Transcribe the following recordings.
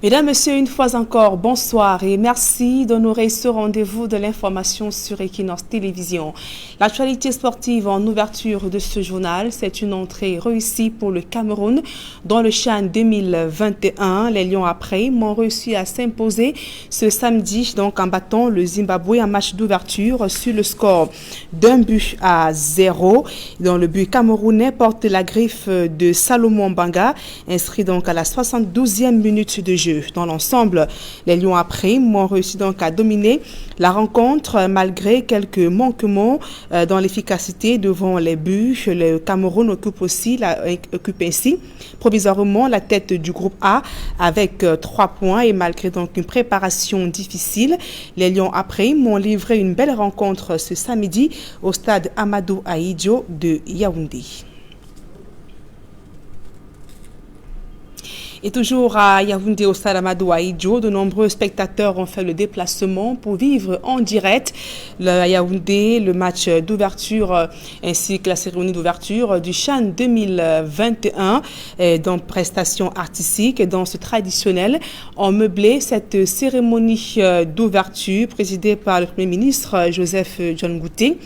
Mesdames, Messieurs, une fois encore, bonsoir et merci d'honorer ce rendez-vous de l'information sur Equinox Télévision. L'actualité sportive en ouverture de ce journal, c'est une entrée réussie pour le Cameroun dans le CHAN 2021. Les Lions après m'ont réussi à s'imposer ce samedi donc en battant le Zimbabwe en match d'ouverture sur le score d'1-0. Dans le but camerounais porte la griffe de Salomon Banga, inscrit donc à la 72e minute de jeu. Dans l'ensemble, les Lions après ont réussi donc à dominer la rencontre malgré quelques manquements dans l'efficacité devant les buts. Le Cameroun occupe ainsi provisoirement la tête du groupe A avec 3 points et malgré donc une préparation difficile, les Lions après m'ont livré une belle rencontre ce samedi au stade Amadou Ahidjo de Yaoundé. Et toujours à Yaoundé au stade Amadou Ahidjo, de nombreux spectateurs ont fait le déplacement pour vivre en direct à Yaoundé le match d'ouverture ainsi que la cérémonie d'ouverture du CHAN 2021 dans prestations artistiques et danse traditionnelle ont meublé cette cérémonie d'ouverture présidée par le Premier ministre Joseph John Ngouté.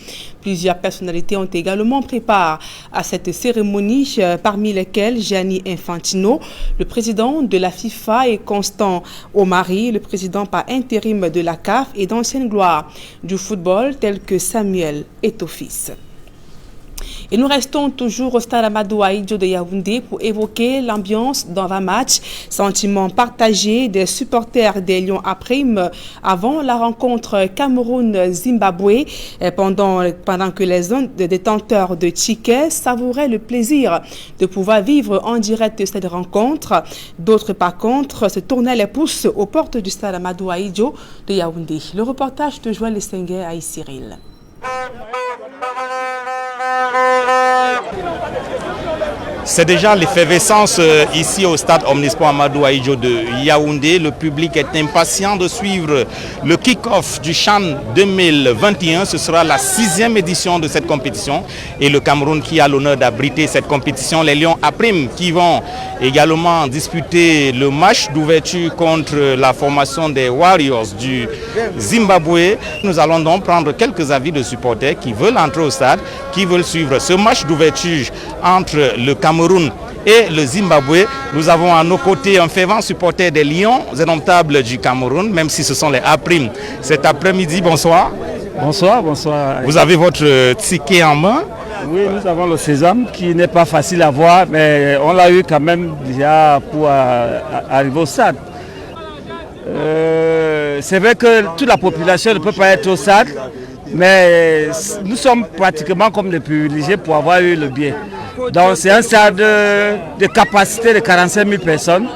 Plusieurs personnalités ont également pris part à cette cérémonie, parmi lesquelles Gianni Infantino, le président de la FIFA, et Constant Omari, le président par intérim de la CAF, et d'anciennes gloires du football tels que Samuel Eto'o-Fils. Et nous restons toujours au stade Amadou Ahidjo de Yaoundé pour évoquer l'ambiance dans un match, sentiment partagé des supporters des Lions après avant la rencontre Cameroun-Zimbabwe, pendant que les détenteurs de tickets savouraient le plaisir de pouvoir vivre en direct cette rencontre. D'autres, par contre, se tournaient les pouces aux portes du stade Amadou Ahidjo de Yaoundé. Le reportage de Joël Lessenguet à Cyril. C'est déjà l'effervescence ici au stade Omnisport Amadou Ahidjo de Yaoundé. Le public est impatient de suivre le kick-off du CHAN 2021. Ce sera la 6e édition de cette compétition et le Cameroun qui a l'honneur d'abriter cette compétition. Les Lions à prime qui vont également disputer le match d'ouverture contre la formation des Warriors du Zimbabwe. Nous allons donc prendre quelques avis de supporters qui veulent entrer au stade, qui veulent suivre ce match d'ouverture entre le Cameroun et le Zimbabwe. Nous avons à nos côtés un fervent supporter des Lions indomptables du Cameroun, même si ce sont les A'. Cet après-midi, bonsoir. Bonsoir, bonsoir. Vous avez votre ticket en main? Oui, nous avons le sésame qui n'est pas facile à voir, mais on l'a eu quand même déjà pour arriver au stade. C'est vrai que toute la population ne peut pas être au stade, mais nous sommes pratiquement comme des privilégiés pour avoir eu le bien. Donc c'est un stade de capacité de 45 000 personnes,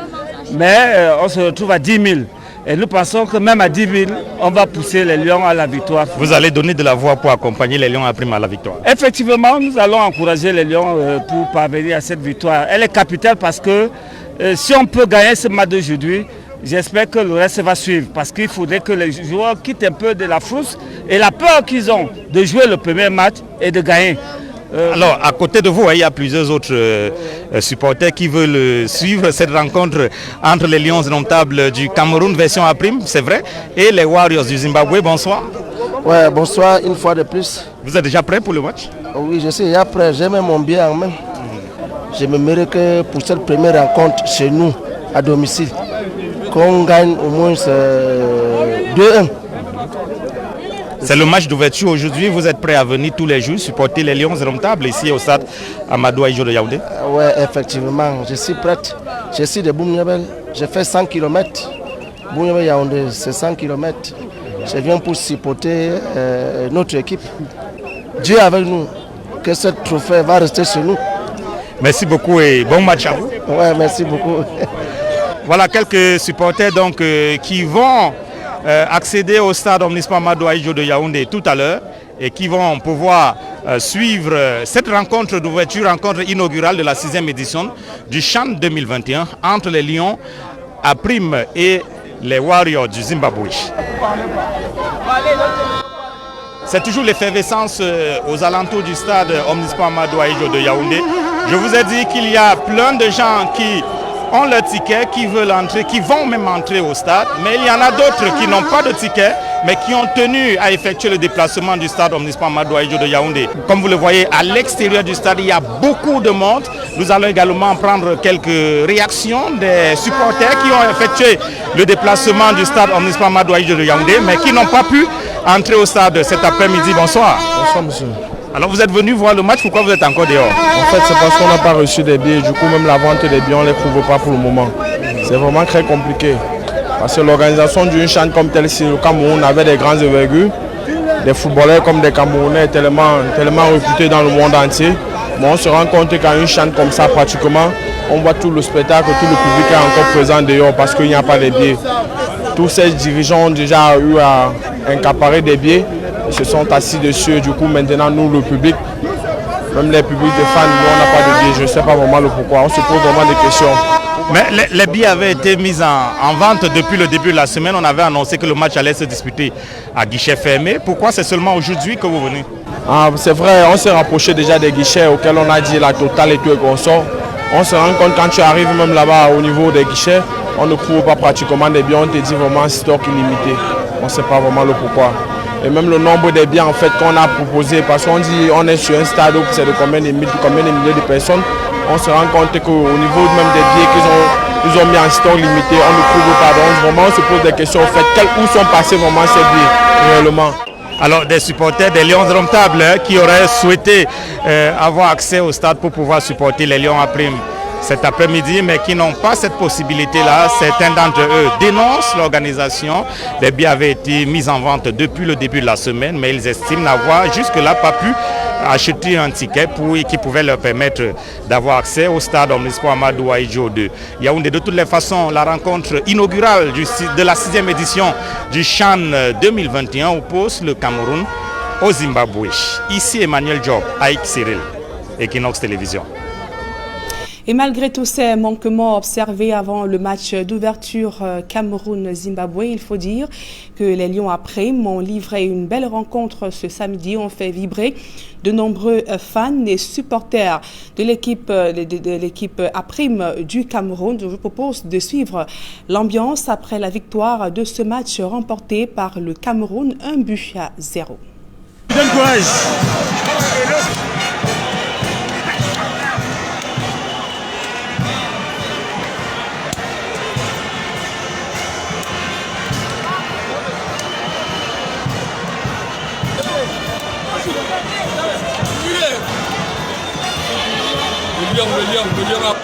mais on se retrouve à 10 000. Et nous pensons que même à 10 000, on va pousser les Lions à la victoire. Vous allez donner de la voix pour accompagner les Lions à prime à la victoire? Effectivement, nous allons encourager les Lions pour parvenir à cette victoire. Elle est capitale parce que si on peut gagner ce match d'aujourd'hui, j'espère que le reste va suivre. Parce qu'il faudrait que les joueurs quittent un peu de la frousse et la peur qu'ils ont de jouer le premier match et de gagner. Alors, à côté de vous, il y a plusieurs autres supporters qui veulent suivre cette rencontre entre les Lions indomptables du Cameroun, version A', c'est vrai, et les Warriors du Zimbabwe. Bonsoir. Ouais, bonsoir, une fois de plus. Vous êtes déjà prêt pour le match? Oui, je suis déjà prêt. J'ai même mon billet en main. Je me mérite que pour cette première rencontre chez nous, à domicile, qu'on gagne au moins 2-1. C'est le match d'ouverture aujourd'hui. Vous êtes prêts à venir tous les jours supporter les Lions indomptables ici au stade Amadou Ahidjo de Yaoundé? Oui, effectivement, je suis prête. Je suis de Boumniabel. J'ai fait 100 km. Boumniabel Yaoundé, c'est 100 km. Je viens pour supporter notre équipe. Dieu avec nous. Que ce trophée va rester chez nous. Merci beaucoup et bon match à vous. Oui, merci beaucoup. Voilà quelques supporters donc qui vont accéder au stade Omnisport Amadou Ahidjo de Yaoundé tout à l'heure et qui vont pouvoir suivre cette rencontre d'ouverture, rencontre inaugurale de la 6e édition du CHAN 2021 entre les Lions à prime et les Warriors du Zimbabwe. C'est toujours l'effervescence aux alentours du stade Omnisport Amadou Ahidjo de Yaoundé. Je vous ai dit qu'il y a plein de gens qui ont leur ticket, qui veulent entrer, qui vont même entrer au stade. Mais il y en a d'autres qui n'ont pas de ticket, mais qui ont tenu à effectuer le déplacement du stade Omnisport Amadou Ahidjo de Yaoundé. Comme vous le voyez, à l'extérieur du stade, il y a beaucoup de monde. Nous allons également prendre quelques réactions des supporters qui ont effectué le déplacement du stade Omnisport Amadou Ahidjo de Yaoundé, mais qui n'ont pas pu entrer au stade cet après-midi. Bonsoir. Bonsoir, monsieur. Alors vous êtes venu voir le match, pourquoi vous êtes encore dehors? En fait, c'est parce qu'on n'a pas reçu des billets. Du coup, même la vente des billets, on ne les trouve pas pour le moment. C'est vraiment très compliqué. Parce que l'organisation d'une CHAN comme telle, si le Cameroun avait des grands envergures, des footballeurs comme des Camerounais tellement réputés dans le monde entier. Mais on se rend compte qu'à une CHAN comme ça, pratiquement, on voit tout le spectacle, tout le public est encore présent dehors parce qu'il n'y a pas de billets. Tous ces dirigeants ont déjà eu à accaparer des billets. Ils se sont assis dessus. Du coup, maintenant, nous, le public, même les publics de fans, nous, on n'a pas de billets. Je ne sais pas vraiment le pourquoi. On se pose vraiment des questions. Mais les billets avaient été mis en vente depuis le début de la semaine. On avait annoncé que le match allait se disputer à guichet fermé. Pourquoi c'est seulement aujourd'hui que vous venez? C'est vrai, on s'est rapproché déjà des guichets auxquels on a dit la totale et tout et qu'on sort. On se rend compte quand tu arrives même là-bas au niveau des guichets, on ne trouve pas pratiquement des billets. On te dit vraiment stock illimité. On ne sait pas vraiment le pourquoi. Et même le nombre des billets en fait qu'on a proposé, parce qu'on dit on est sur un stade où c'est de combien de milliers de personnes. On se rend compte qu'au niveau même des billets qu'ils ont mis en stock limité, on ne trouve pas. Donc vraiment on se pose des questions en fait, où sont passés vraiment ces billets réellement. Alors des supporters des Lions Indomptables qui auraient souhaité avoir accès au stade pour pouvoir supporter les Lions à prime cet après-midi, mais qui n'ont pas cette possibilité-là. Certains d'entre eux dénoncent l'organisation. Les billets avaient été mis en vente depuis le début de la semaine, mais ils estiment n'avoir jusque-là pas pu acheter un ticket qui pouvait leur permettre d'avoir accès au stade Omnisport Amadou Ahidjo de Yaoundé. De toutes les façons, la rencontre inaugurale de la 6e édition du CHAN 2021 oppose le Cameroun au Zimbabwe. Ici Emmanuel Job, Aïk Cyril, Equinox Télévision. Et malgré tous ces manquements observés avant le match d'ouverture Cameroun-Zimbabwe, il faut dire que les Lions à prime ont livré une belle rencontre ce samedi, ont fait vibrer de nombreux fans et supporters de l'équipe à prime du Cameroun. Je vous propose de suivre l'ambiance après la victoire de ce match remporté par le Cameroun 1-0. Donne courage. Le lion.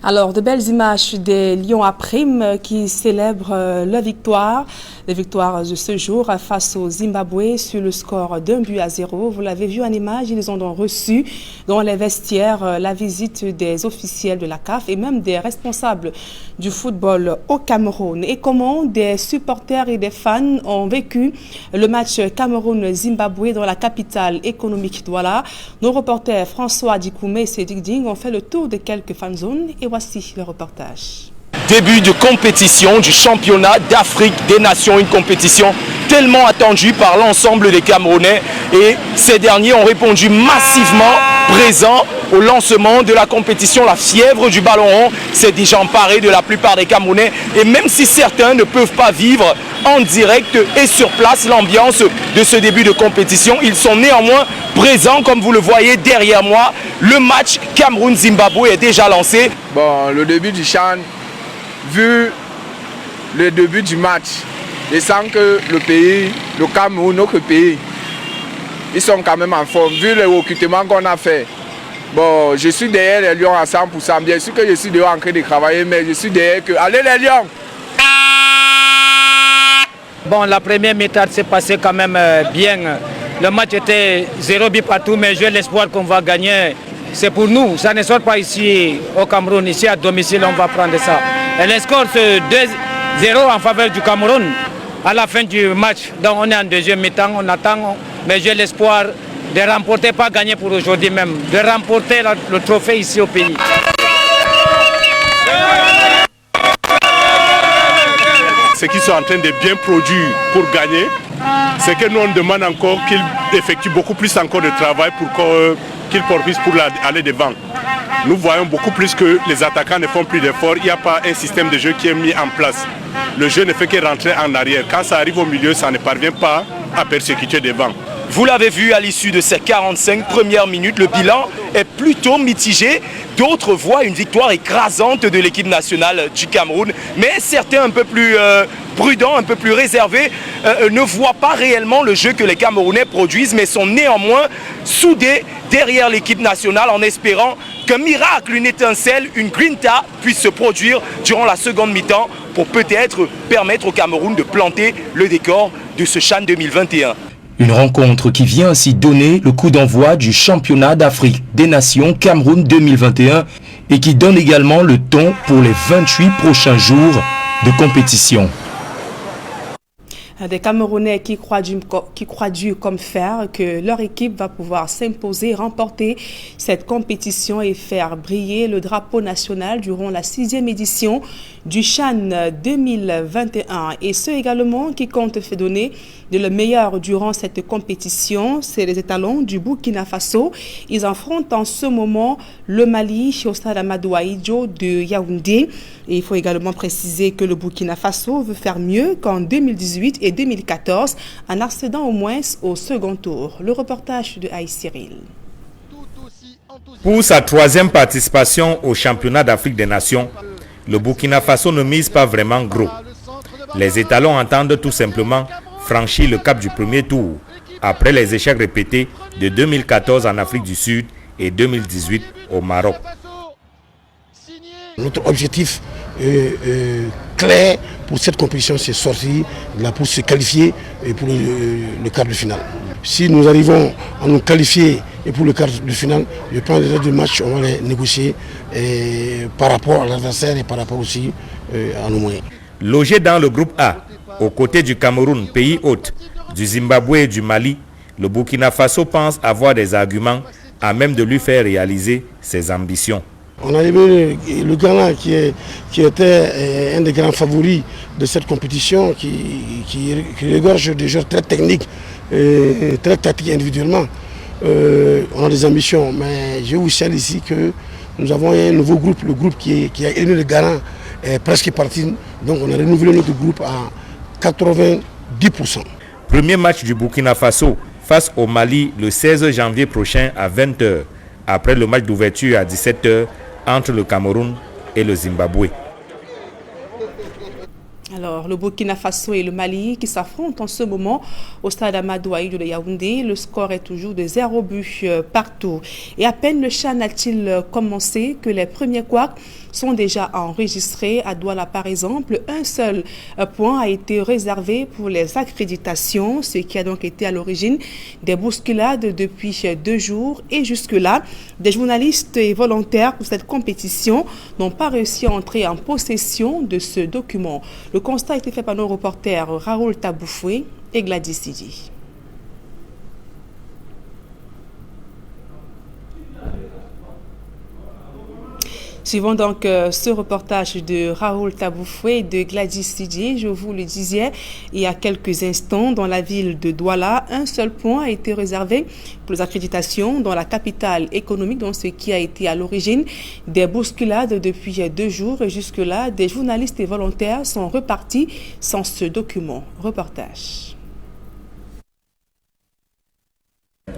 Alors, de belles images des Lions à prime qui célèbrent leur victoire. Les victoires de ce jour face au Zimbabwe sur le score d'1-0. Vous l'avez vu en image, ils ont donc reçu dans les vestiaires la visite des officiels de la CAF et même des responsables du football au Cameroun. Et comment des supporters et des fans ont vécu le match Cameroun-Zimbabwe dans la capitale économique Douala. Nos reporters François Dikoumé et Cédric Ding ont fait le tour de quelques fanzones et voici le reportage. Début de compétition du championnat d'Afrique des Nations, une compétition tellement attendue par l'ensemble des Camerounais et ces derniers ont répondu massivement présents au lancement de la compétition. La fièvre du ballon rond s'est déjà emparée de la plupart des Camerounais et même si certains ne peuvent pas vivre en direct et sur place l'ambiance de ce début de compétition, ils sont néanmoins présents comme vous le voyez derrière moi. Le match Cameroun-Zimbabwe est déjà lancé. Bon, le début du CHAN, vu le début du match, je sens que le pays, le Cameroun, notre pays, ils sont quand même en forme. Vu le recrutement qu'on a fait, bon, je suis derrière les Lions à 100%. Bien sûr que je suis dehors en train de travailler, mais je suis derrière que... Allez les Lions! Bon, la première mi-temps s'est passée quand même bien. Le match était 0 but partout, mais j'ai l'espoir qu'on va gagner. C'est pour nous, ça ne sort pas ici au Cameroun, ici à domicile, on va prendre ça. Et le score c'est 2-0 en faveur du Cameroun à la fin du match. Donc on est en deuxième mi-temps, on attend, mais j'ai l'espoir de remporter, pas gagner pour aujourd'hui même, de remporter le trophée ici au pays. Ceux qui sont en train de bien produire pour gagner, c'est que nous on demande encore qu'ils effectuent beaucoup plus encore de travail pour qu'ils produisent pour aller devant. Nous voyons beaucoup plus que les attaquants ne font plus d'efforts, il n'y a pas un système de jeu qui est mis en place. Le jeu ne fait que rentrer en arrière. Quand ça arrive au milieu, ça ne parvient pas à persécuter devant. Vous l'avez vu à l'issue de ces 45 premières minutes, le bilan est plutôt mitigé. D'autres voient une victoire écrasante de l'équipe nationale du Cameroun. Mais certains un peu plus prudents, un peu plus réservés, ne voient pas réellement le jeu que les Camerounais produisent, mais sont néanmoins soudés derrière l'équipe nationale en espérant qu'un miracle, une étincelle, une grinta puisse se produire durant la seconde mi-temps pour peut-être permettre au Cameroun de planter le décor de ce CHAN 2021. Une rencontre qui vient ainsi donner le coup d'envoi du championnat d'Afrique des Nations Cameroun 2021 et qui donne également le ton pour les 28 prochains jours de compétition. Des Camerounais qui croient dur comme fer que leur équipe va pouvoir s'imposer, remporter cette compétition et faire briller le drapeau national durant la 6e édition du CHAN 2021. Et ceux également qui comptent faire donner de le meilleur durant cette compétition, c'est les étalons du Burkina Faso. Ils affrontent en ce moment le Mali au stade Amadou Ahidjo de Yaoundé. Et il faut également préciser que le Burkina Faso veut faire mieux qu'en 2018 et 2014 en accédant au moins au second tour. Le reportage de Aïe Cyril. Pour sa 3e participation au championnat d'Afrique des Nations, le Burkina Faso ne mise pas vraiment gros. Les étalons entendent tout simplement franchir le cap du premier tour, après les échecs répétés de 2014 en Afrique du Sud et 2018 au Maroc. Notre objectif clair pour cette compétition, c'est sortir là pour se qualifier pour le quart de finale. Si nous arrivons à nous qualifier et pour le quart de finale, je pense que les autres matchs, on va les négocier par rapport à l'adversaire et par rapport aussi à nos moyens. Logé dans le groupe A, aux côtés du Cameroun, pays hôte, du Zimbabwe et du Mali, le Burkina Faso pense avoir des arguments à même de lui faire réaliser ses ambitions. On a aimé le Ghana qui était un des grands favoris de cette compétition, qui regorge de joueurs très techniques et très tactiques individuellement. On a des ambitions, mais je vous signale ici que nous avons un nouveau groupe, le groupe qui a éliminé le Ghana est presque parti. Donc on a renouvelé notre groupe à 90%. Premier match du Burkina Faso face au Mali le 16 janvier prochain à 20h, après le match d'ouverture à 17h entre le Cameroun et le Zimbabwe. Alors, le Burkina Faso et le Mali qui s'affrontent en ce moment au stade Amadou Ahidjo de Yaoundé. Le score est toujours de 0 but partout. Et à peine le CHAN a-t-il commencé que les premiers couacs sont déjà enregistrés. À Douala, par exemple, un seul point a été réservé pour les accréditations, ce qui a donc été à l'origine des bousculades depuis 2 jours. Et jusque-là, des journalistes et volontaires pour cette compétition n'ont pas réussi à entrer en possession de ce document. Le constat a été fait par nos reporters Raoul Taboufoué et Gladys Sidi. Suivons donc ce reportage de Raoul Taboufoué et de Gladys Sidi. Je vous le disais il y a quelques instants, dans la ville de Douala, un seul point a été réservé pour les accréditations dans la capitale économique, dans ce qui a été à l'origine des bousculades depuis 2 jours. Et jusque-là, des journalistes et volontaires sont repartis sans ce document. Reportage.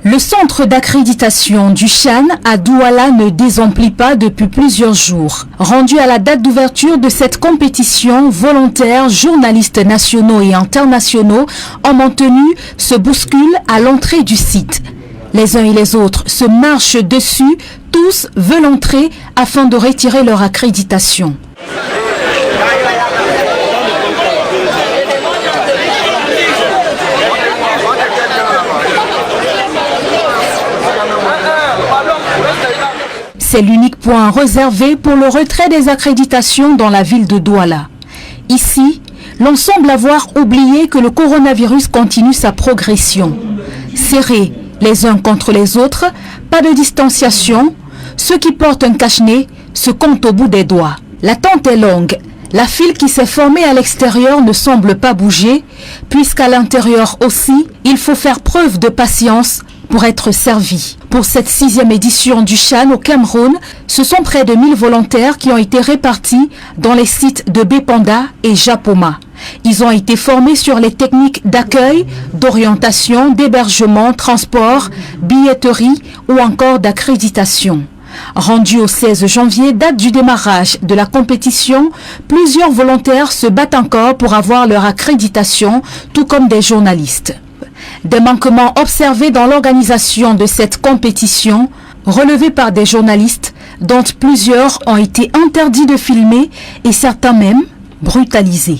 Le centre d'accréditation du CHAN à Douala ne désemplit pas depuis plusieurs jours. Rendu à la date d'ouverture de cette compétition, volontaires, journalistes nationaux et internationaux ont maintenu ce bouscule à l'entrée du site. Les uns et les autres se marchent dessus, tous veulent entrer afin de retirer leur accréditation. C'est l'unique point réservé pour le retrait des accréditations dans la ville de Douala. Ici, l'on semble avoir oublié que le coronavirus continue sa progression. Serrés les uns contre les autres, pas de distanciation, ceux qui portent un cache-nez se comptent au bout des doigts. L'attente est longue. La file qui s'est formée à l'extérieur ne semble pas bouger, puisqu'à l'intérieur aussi, il faut faire preuve de patience pour être servi. Pour cette 6e édition du CHAN au Cameroun, ce sont près de 1000 volontaires qui ont été répartis dans les sites de Bépanda et Japoma. Ils ont été formés sur les techniques d'accueil, d'orientation, d'hébergement, transport, billetterie ou encore d'accréditation. Rendu au 16 janvier, date du démarrage de la compétition, plusieurs volontaires se battent encore pour avoir leur accréditation, tout comme des journalistes. Des manquements observés dans l'organisation de cette compétition, relevés par des journalistes, dont plusieurs ont été interdits de filmer et certains même brutalisés.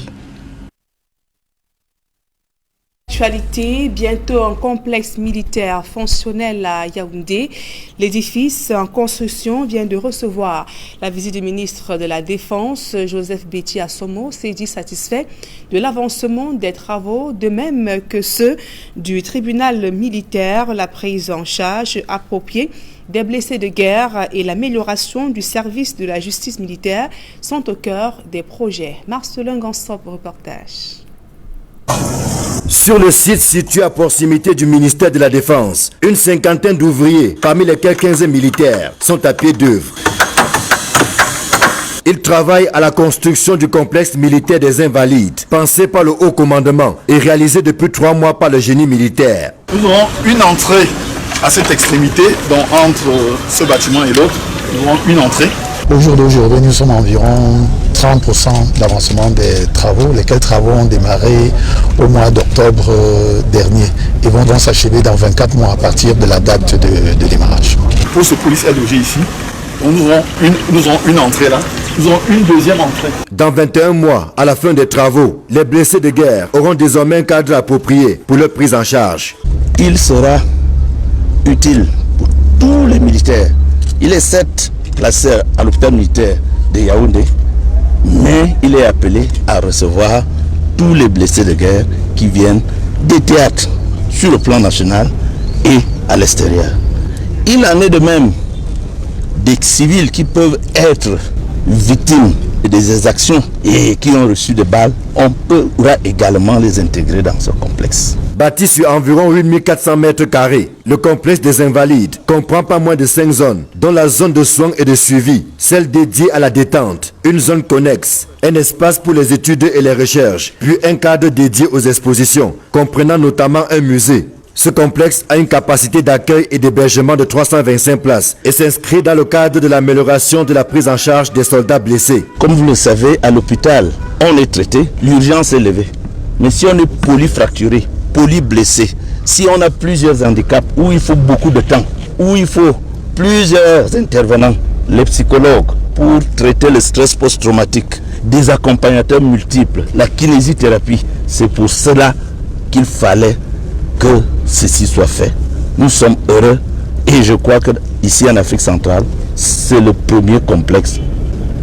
Actualité, bientôt un complexe militaire fonctionnel à Yaoundé. L'édifice en construction vient de recevoir la visite du ministre de la Défense, Joseph Béti Assomo, s'est dit satisfait de l'avancement des travaux, de même que ceux du tribunal militaire, la prise en charge appropriée des blessés de guerre et l'amélioration du service de la justice militaire sont au cœur des projets. Marcelin Gansop, reportage. Sur le site situé à proximité du ministère de la Défense, une cinquantaine d'ouvriers, parmi lesquels 15 militaires, sont à pied d'œuvre. Ils travaillent à la construction du complexe militaire des Invalides, pensé par le haut commandement et réalisé depuis 3 mois par le génie militaire. Nous aurons une entrée à cette extrémité, donc entre ce bâtiment et l'autre, nous aurons une entrée. Au jour d'aujourd'hui, nous sommes environ 30% d'avancement des travaux, lesquels travaux ont démarré au mois d'octobre dernier et vont donc s'achever dans 24 mois à partir de la date de démarrage. Pour ce police est logé ici, nous aurons une entrée là, nous aurons une deuxième entrée. Dans 21 mois, à la fin des travaux, les blessés de guerre auront désormais un cadre approprié pour leur prise en charge. Il sera utile pour tous les militaires. Il est certes placé à l'hôpital militaire de Yaoundé, mais il est appelé à recevoir tous les blessés de guerre qui viennent des théâtres sur le plan national et à l'extérieur. Il en est de même des civils qui peuvent être victimes des exactions et qui ont reçu des balles. On pourra également les intégrer dans ce complexe. Bâti sur environ 8400 mètres carrés, le complexe des Invalides comprend pas moins de 5 zones, dont la zone de soins et de suivi, celle dédiée à la détente, une zone connexe, un espace pour les études et les recherches, puis un cadre dédié aux expositions, comprenant notamment un musée. Ce complexe a une capacité d'accueil et d'hébergement de 325 places et s'inscrit dans le cadre de l'amélioration de la prise en charge des soldats blessés. Comme vous le savez, à l'hôpital, on est traité, l'urgence est levée. Mais si on est polyfracturé, polyblessé, si on a plusieurs handicaps où il faut beaucoup de temps, où il faut plusieurs intervenants, les psychologues pour traiter le stress post-traumatique, des accompagnateurs multiples, la kinésithérapie, c'est pour cela qu'il fallait que ceci soit fait. Nous sommes heureux et je crois que ici en Afrique centrale, c'est le premier complexe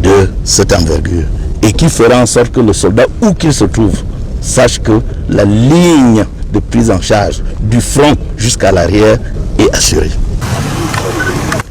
de cette envergure et qui fera en sorte que le soldat, où qu'il se trouve, sache que la ligne de prise en charge du front jusqu'à l'arrière est assurée.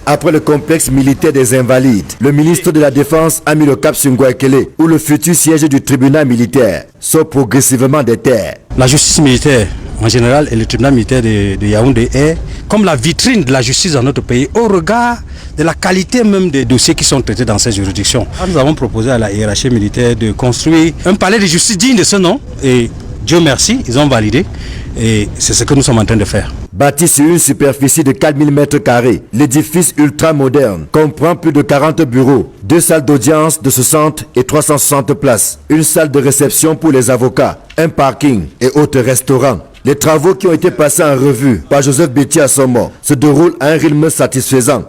Après le complexe militaire des Invalides, le ministre de la Défense a mis le cap sur Ngouakéli, où le futur siège du tribunal militaire sort progressivement des terres. La justice militaire en général et le tribunal militaire de Yaoundé est comme la vitrine de la justice dans notre pays au regard de la qualité même des dossiers qui sont traités dans ces juridictions. Nous avons proposé à la hiérarchie militaire de construire un palais de justice digne de ce nom et Dieu merci, ils ont validé et c'est ce que nous sommes en train de faire. Bâti sur une superficie de 4000 m², l'édifice ultra-moderne comprend plus de 40 bureaux, 2 salles d'audience de 60 et 360 places, une salle de réception pour les avocats, un parking et autres restaurants. Les travaux qui ont été passés en revue par Joseph Béti à Sommo se déroulent à un rythme satisfaisant.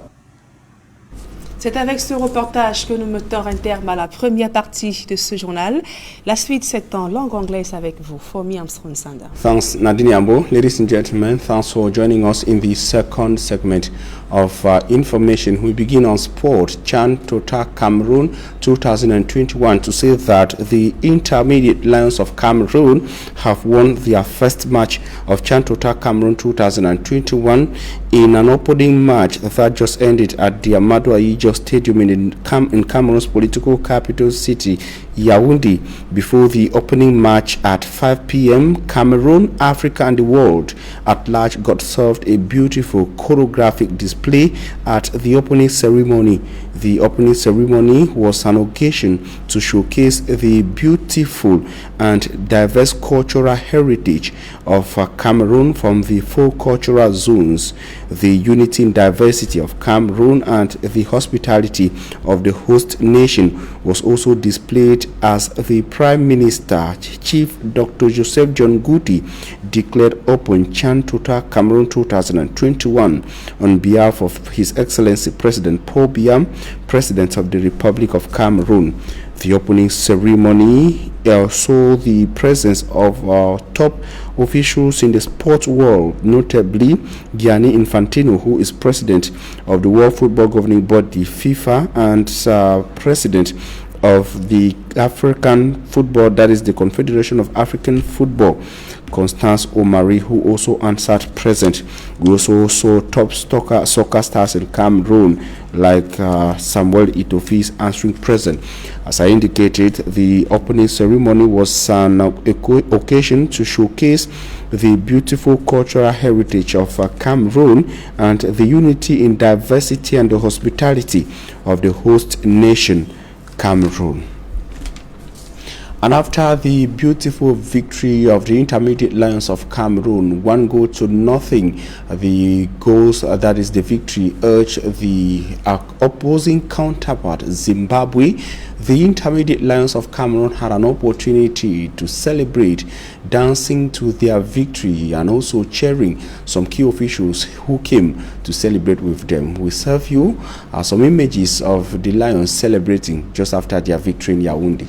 C'est avec ce reportage que nous mettons un terme à la première partie de ce journal. La suite, c'est en langue anglaise avec vous. Fomi Armstrong Sander. Thanks, Nadine Yambo. Ladies and gentlemen, thanks for joining us in the second segment of information. We begin on sport. Chan Tota Cameroon 2021 to say that the Intermediate Lions of Cameroon have won their first match of Chan Tota Cameroon 2021 in an opening match that just ended at the Amadou Ahidjo Stadium in Cameroon's political capital city, Yaoundé. Before the opening match at 5 p.m., Cameroon, Africa and the world at large got served a beautiful choreographic display at the opening ceremony. The opening ceremony was an occasion to showcase the beautiful and diverse cultural heritage of Cameroon from the 4 cultural zones, the unity and diversity of Cameroon and the hospitality of the host nation was also displayed as the Prime Minister, Chief Dr. Joseph John Guti, declared open Chan Tota Cameroon 2021 on behalf of His Excellency President Paul Biya, President of the Republic of Cameroon. The opening ceremony saw the presence of top officials in the sports world, notably Gianni Infantino, who is president of the World Football Governing Body, FIFA, and president of the African Football, that is the Confederation of African Football, Constance Omari, who also answered present. We also saw top soccer stars in Cameroon like Samuel Eto'o answering present. As I indicated, the opening ceremony was an occasion to showcase the beautiful cultural heritage of Cameroon and the unity in diversity and the hospitality of the host nation, Cameroon. And after the beautiful victory of the Intermediate Lions of Cameroon, 1-0, the goals, that is the victory, urged the opposing counterpart, Zimbabwe. The Intermediate Lions of Cameroon had an opportunity to celebrate, dancing to their victory and also cheering some key officials who came to celebrate with them. We serve you some images of the Lions celebrating just after their victory in Yaoundé.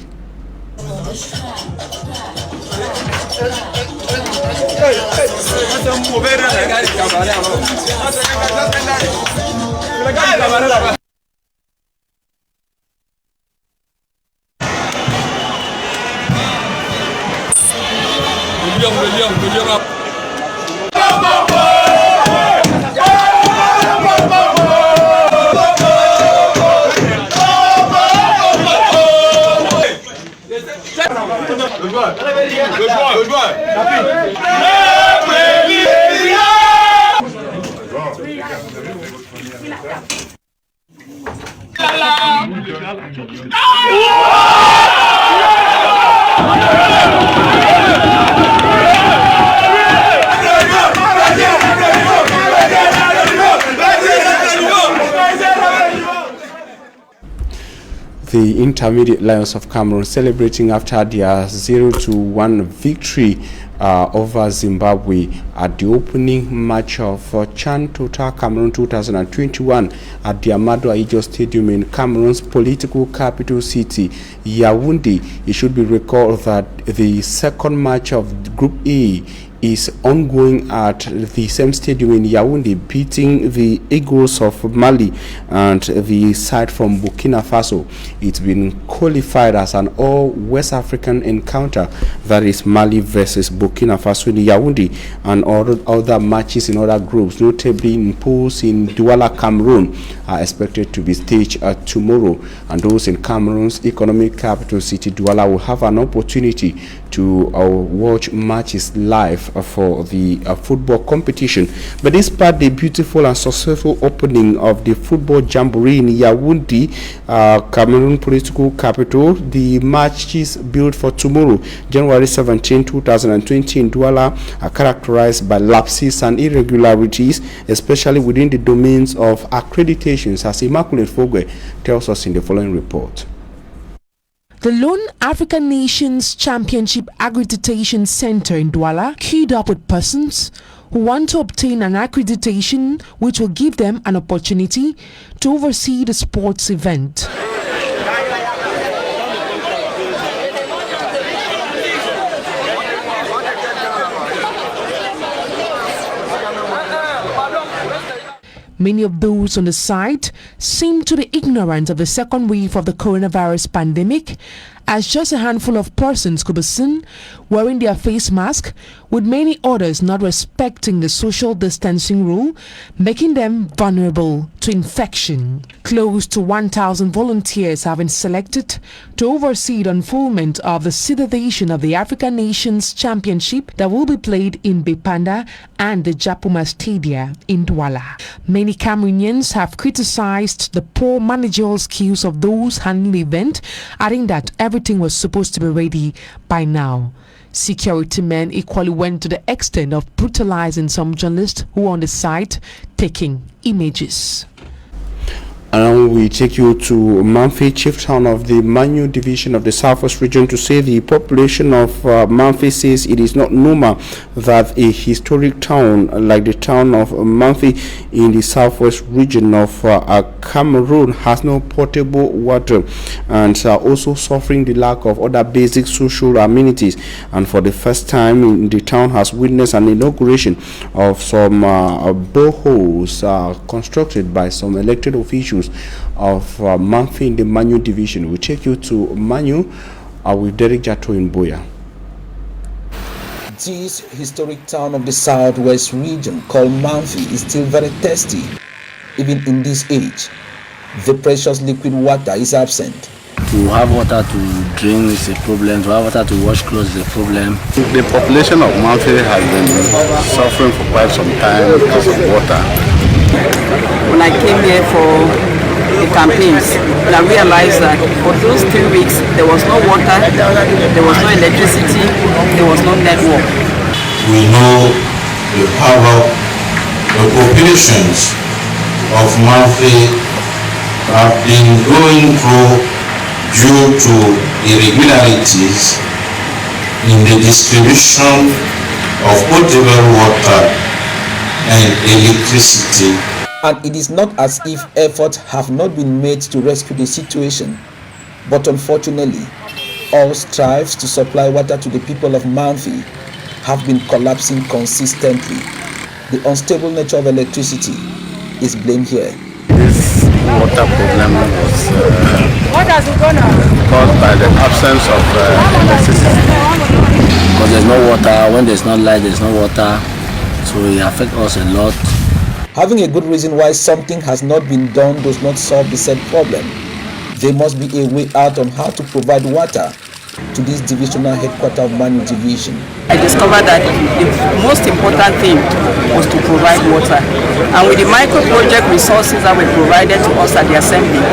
the Intermediate Lions of Cameroon celebrating after their 0-1 victory over Zimbabwe at the opening match of Chan Total Cameroon 2021 at the Amadou Ahidjo Stadium in Cameroon's political capital city, Yaoundé. It should be recalled that the second match of Group A is ongoing at the same stadium in Yaoundé, beating the Eagles of Mali and the side from Burkina Faso. It's been qualified as an all-West African encounter, that is Mali versus Burkina Faso in Yaoundé, and all other matches in other groups, notably in pools in Douala, Cameroon, are expected to be staged tomorrow, and those in Cameroon's economic capital city, Douala, will have an opportunity to watch matches live for the football competition. But despite the beautiful and successful opening of the football jamboree in Yaoundé, Cameroon political capital, the matches built for tomorrow, January 17, 2020 in Douala, are characterized by lapses and irregularities, especially within the domains of accreditations, as Immaculate Fogwe tells us in the following report. The Lone African Nations Championship Accreditation Center in Douala queued up with persons who want to obtain an accreditation which will give them an opportunity to oversee the sports event. Many of those on the site seem to be ignorant of the second wave of the coronavirus pandemic, as just a handful of persons could be seen wearing their face mask, with many others not respecting the social distancing rule, making them vulnerable to infection. Close to 1,000 volunteers have been selected to oversee the unfoldment of the sixth edition of the African Nations Championship that will be played in Bepanda and the Japuma Stadia in Douala. Many Cameroonians have criticized the poor managerial skills of those handling the event, adding that everything was supposed to be ready by now. Security men equally went to the extent of brutalizing some journalists who were on the site taking images. And we take you to Mamfe, chief town of the Manu division of the Southwest region, to say the population of Mamfe says it is not normal that a historic town like the town of Mamfe in the Southwest region of Cameroon has no potable water, and also suffering the lack of other basic social amenities. And for the first time, the town has witnessed an inauguration of some boreholes constructed by some elected officials of Mamfe in the Manu division. We take you to Manu with Derek Jato in Boya. This historic town of the Southwest region called Mamfe is still very thirsty, even in this age. The precious liquid water is absent. To have water to drink is a problem, to have water to wash clothes is a problem. The population of Mamfe has been suffering for quite some time because of water. When I came here for the campaigns, and I realized that for those 3 weeks there was no water, there was no electricity, there was no network. We know the power, the populations of Mamfe have been going through due to irregularities in the distribution of potable water and electricity. And it is not as if efforts have not been made to rescue the situation, but unfortunately, all strives to supply water to the people of Mamfe have been collapsing consistently. The unstable nature of electricity is blamed here. This water problem was caused by the absence of electricity. Because there's no water, when there's no light, there's no water, so it affects us a lot. Having a good reason why something has not been done does not solve the said problem. There must be a way out on how to provide water to this divisional headquarters of Manu division. I discovered that the most important thing was to provide water. And with the micro project resources that were provided to us at the assembly,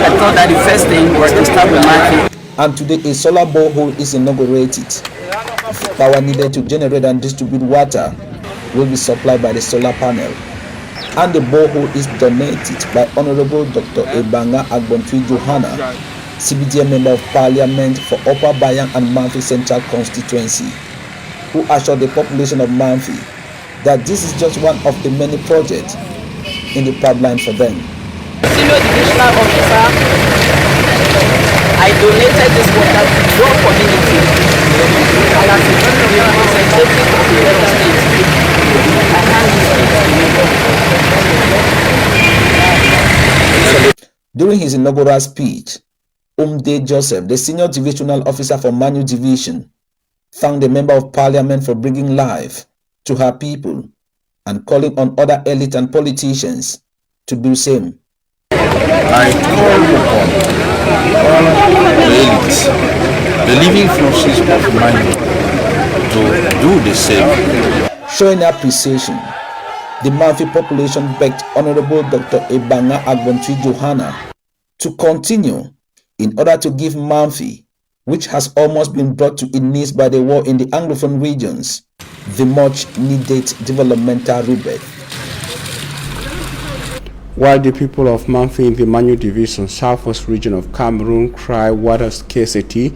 I thought that the first thing was to start with Mamfe. And today a solar borehole is inaugurated. The power needed to generate and distribute water will be supplied by the solar panel. And the borehole is donated by Honorable Dr. Ebanga Agbontwi Johanna, CBDM Member of Parliament for Upper Bayang and Manfi Central Constituency, who assured the population of Manfi that this is just one of the many projects in the pipeline for them. Senior Divisional Officer, I donated this water to your community, and as a representative of the Lagos State, I hand this to you. During his inaugural speech, Umde Joseph, the Senior Divisional Officer for Manu Division, thanked the Member of Parliament for bringing life to her people and calling on other elite and politicians to do the same. I call upon all the elites, the living forces of Manu, to do the same. Showing appreciation, the Manfi population begged Honorable Dr. Ebanga Agbontwi Johanna to continue in order to give Manfi, which has almost been brought to its knees by the war in the Anglophone regions, the much needed developmental rebirth. While the people of Manfi in the Manu Division, Southwest region of Cameroon, cry water scarcity,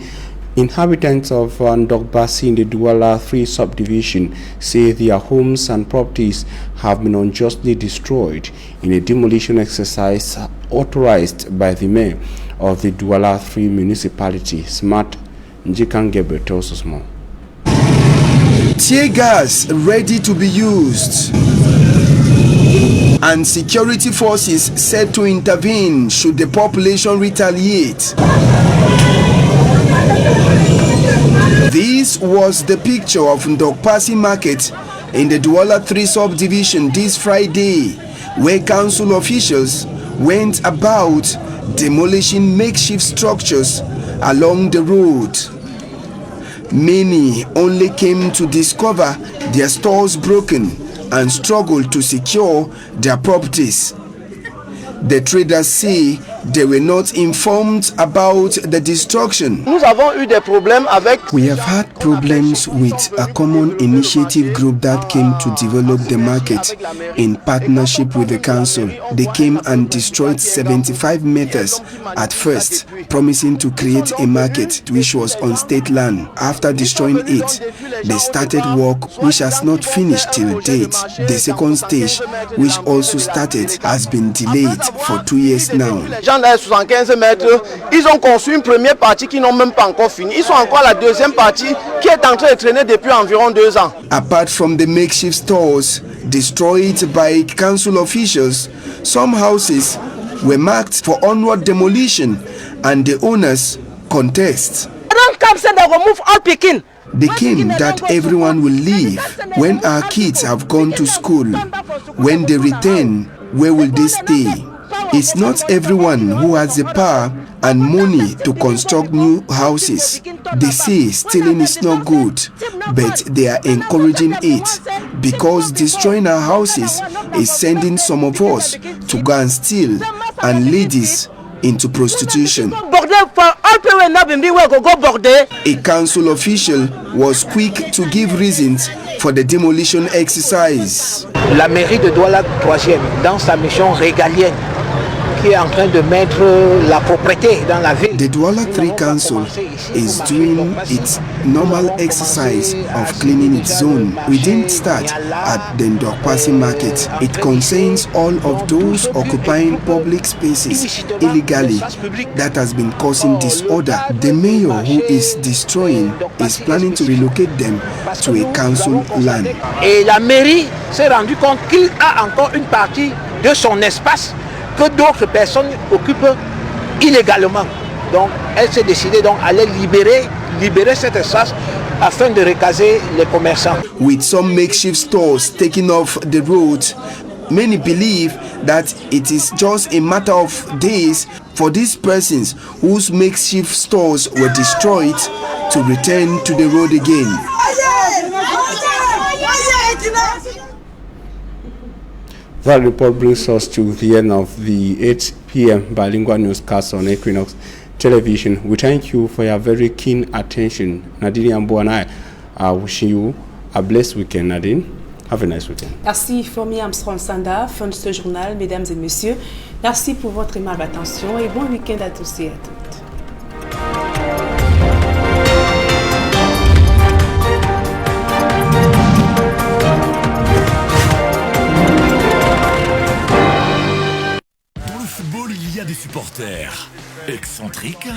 inhabitants of Ndogbasi in the Douala 3 subdivision say their homes and properties have been unjustly destroyed in a demolition exercise authorized by the mayor of the Douala 3 municipality. Smart Njikangebe tells us more. Tear gas ready to be used, and security forces set to intervene should the population retaliate. This was the picture of Ndogbasi Market in the Douala 3 subdivision this Friday, where council officials went about demolishing makeshift structures along the road. Many only came to discover their stores broken and struggled to secure their properties. The traders say they were not informed about the destruction. We have had problems with a common initiative group that came to develop the market in partnership with the council. They came and destroyed 75 meters at first, promising to create a market which was on state land. After destroying it, they started work which has not finished till date. The second stage, which also started, has been delayed for 2 years now. Ils ont construit une première partie qui n'ont même pas encore fini. Ils sont encore à la deuxième partie qui est en train de traîner depuis environ 2 ans. Apart from the makeshift stores destroyed by council officials, some houses were marked for onward demolition and the owners contest. They claim that everyone will leave when our kids have gone to school. When they return, where will they stay? It's not everyone who has the power and money to construct new houses. They say stealing is not good, but they are encouraging it because destroying our houses is sending some of us to go and steal and ladies into prostitution. A council official was quick to give reasons for the demolition exercise. La mairie de Douala 3e, dans sa mission régalienne, qui est en train de mettre la propreté dans la ville. The Douala 3 Council is doing its normal exercise of cleaning its zone. We didn't start at the Ndogbasi Market. It concerns all of those occupying public spaces illegally that has been causing disorder. The mayor who is destroying is planning to relocate them to a council land. Et la mairie s'est rendu compte qu'il a encore une partie de son espace que d'autres personnes occupent illégalement. Donc, elle s'est décidée donc à aller libérer cet espace afin de recaser les commerçants. With some makeshift stores taken off the road, many believe that it is just a matter of days for these persons whose makeshift stores were destroyed to return to the road again. That report brings us to the end of the 8 p.m. bilingual newscast on Equinox Television. We thank you for your very keen attention. Nadine Ambo and I are wishing you a blessed weekend. Nadine, have a nice weekend. Merci Fomi Armstrong Sanda, fin de ce journal, mesdames et messieurs. Merci pour votre aimable attention et bon week-end à tous et à toutes. supporters excentriques,